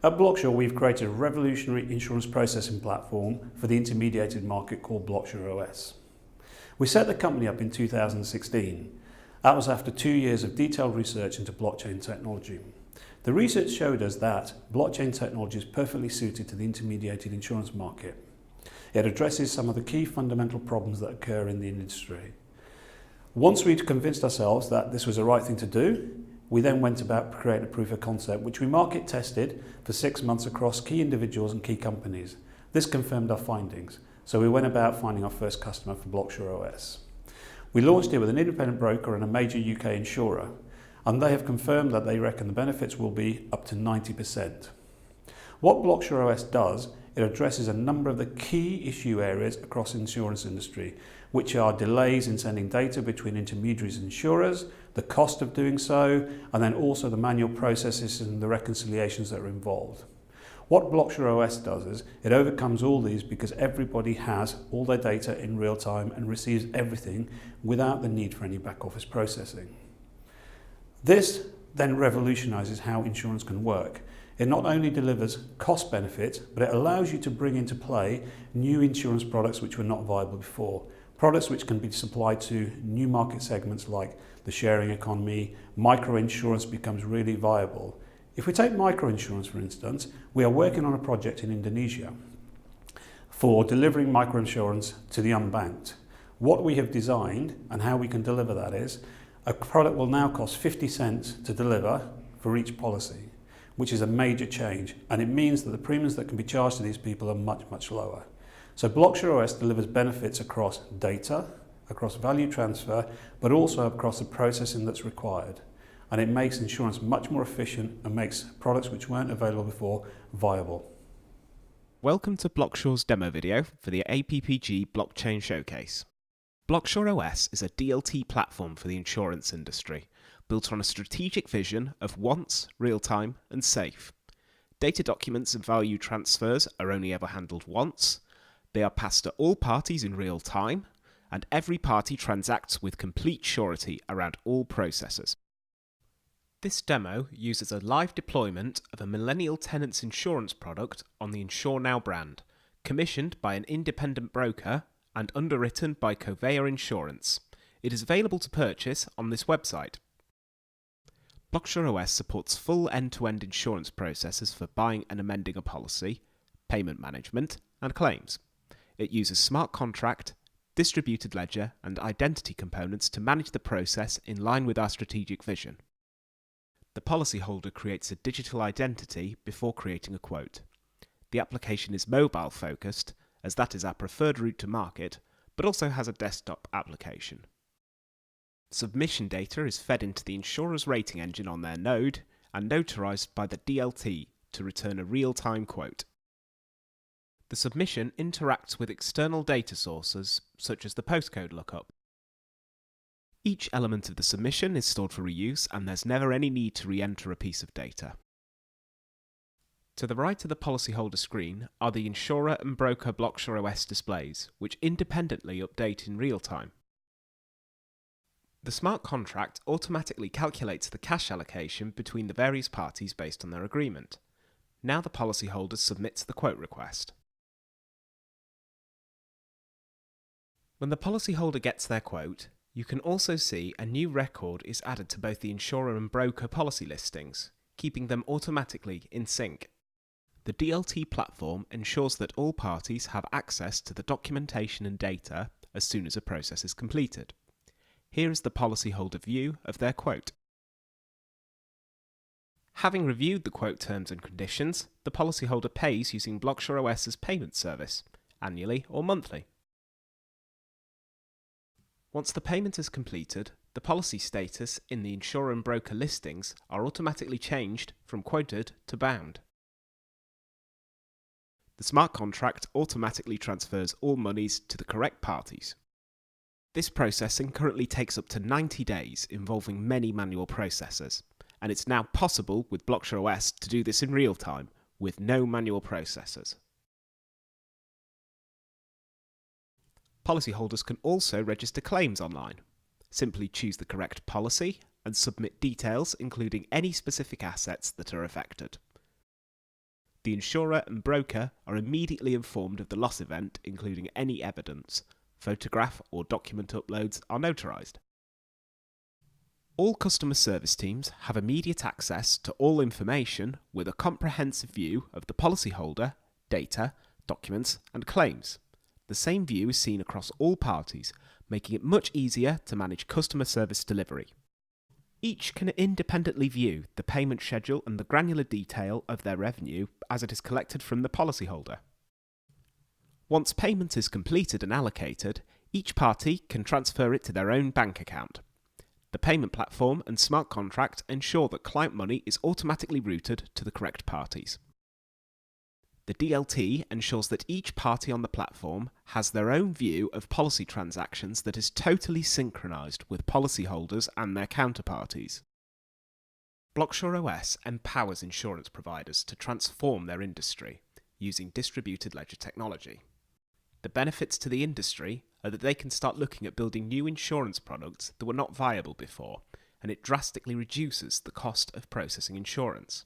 At Blocksure, we've created a revolutionary insurance processing platform for the intermediated market called Blocksure OS. We set the company up in 2016. That was after 2 years of detailed research into blockchain technology. The research showed us that blockchain technology is perfectly suited to the intermediated insurance market. It addresses some of the key fundamental problems that occur in the industry. Once we'd convinced ourselves that this was the right thing to do, we then went about creating a proof of concept, which we market tested for 6 months across key individuals and key companies. This confirmed our findings, so we went about finding our first customer for Blocksure OS. We launched it with an independent broker and a major UK insurer, and they have confirmed that they reckon the benefits will be up to 90%. What Blocksure OS does, it addresses a number of the key issue areas across the insurance industry, which are delays in sending data between intermediaries and insurers, the cost of doing so, and then also the manual processes and the reconciliations that are involved. What Blocksure OS does is it overcomes all these because everybody has all their data in real time and receives everything without the need for any back office processing. This then revolutionises how insurance can work. It not only delivers cost benefits, but it allows you to bring into play new insurance products which were not viable before. Products which can be supplied to new market segments like the sharing economy. Micro-insurance becomes really viable. If we take micro-insurance, for instance, we are working on a project in Indonesia for delivering micro-insurance to the unbanked. What we have designed and how we can deliver that is a product will now cost 50 cents to deliver for each policy, which is a major change, and it means that the premiums that can be charged to these people are much, much lower. So Blocksure OS delivers benefits across data, across value transfer, but also across the processing that's required. And it makes insurance much more efficient and makes products which weren't available before viable. Welcome to Blockssure's demo video for the APPG Blockchain Showcase. Blocksure OS is a DLT platform for the insurance industry, built on a strategic vision of once, real-time and safe. Data documents and value transfers are only ever handled once. They are passed to all parties in real time, and every party transacts with complete surety around all processes. This demo uses a live deployment of a millennial tenants insurance product on the InsureNow brand, commissioned by an independent broker and underwritten by Covéa Insurance. It is available to purchase on this website. Blocksure OS supports full end-to-end insurance processes for buying and amending a policy, payment management, and claims. It uses smart contract, distributed ledger, and identity components to manage the process in line with our strategic vision. The policyholder creates a digital identity before creating a quote. The application is mobile focused, as that is our preferred route to market, but also has a desktop application. Submission data is fed into the insurer's rating engine on their node and notarized by the DLT to return a real-time quote. The submission interacts with external data sources, such as the postcode lookup. Each element of the submission is stored for reuse, and there's never any need to re-enter a piece of data. To the right of the policyholder screen are the insurer and broker Blocksure OS displays, which independently update in real time. The smart contract automatically calculates the cash allocation between the various parties based on their agreement. Now the policyholder submits the quote request. When the policyholder gets their quote, you can also see a new record is added to both the insurer and broker policy listings, keeping them automatically in sync. The DLT platform ensures that all parties have access to the documentation and data as soon as a process is completed. Here is the policyholder view of their quote. Having reviewed the quote terms and conditions, the policyholder pays using Blocksure OS's payment service, annually or monthly. Once the payment is completed, the policy status in the insurer and broker listings are automatically changed from quoted to bound. The smart contract automatically transfers all monies to the correct parties. This processing currently takes up to 90 days, involving many manual processes, and it's now possible with Blocksure OS to do this in real time, with no manual processes. Policyholders can also register claims online. Simply choose the correct policy and submit details including any specific assets that are affected. the insurer and broker are immediately informed of the loss event, including any evidence. Photograph or document uploads are notarized. All customer service teams have immediate access to all information with a comprehensive view of the policyholder, data, documents, and claims. The same view is seen across all parties, making it much easier to manage customer service delivery. Each can independently view the payment schedule and the granular detail of their revenue as it is collected from the policyholder. Once payment is completed and allocated, each party can transfer it to their own bank account. The payment platform and smart contract ensure that client money is automatically routed to the correct parties. The DLT ensures that each party on the platform has their own view of policy transactions that is totally synchronized with policyholders and their counterparties. Blocksure OS empowers insurance providers to transform their industry using distributed ledger technology. The benefits to the industry are that they can start looking at building new insurance products that were not viable before, and it drastically reduces the cost of processing insurance.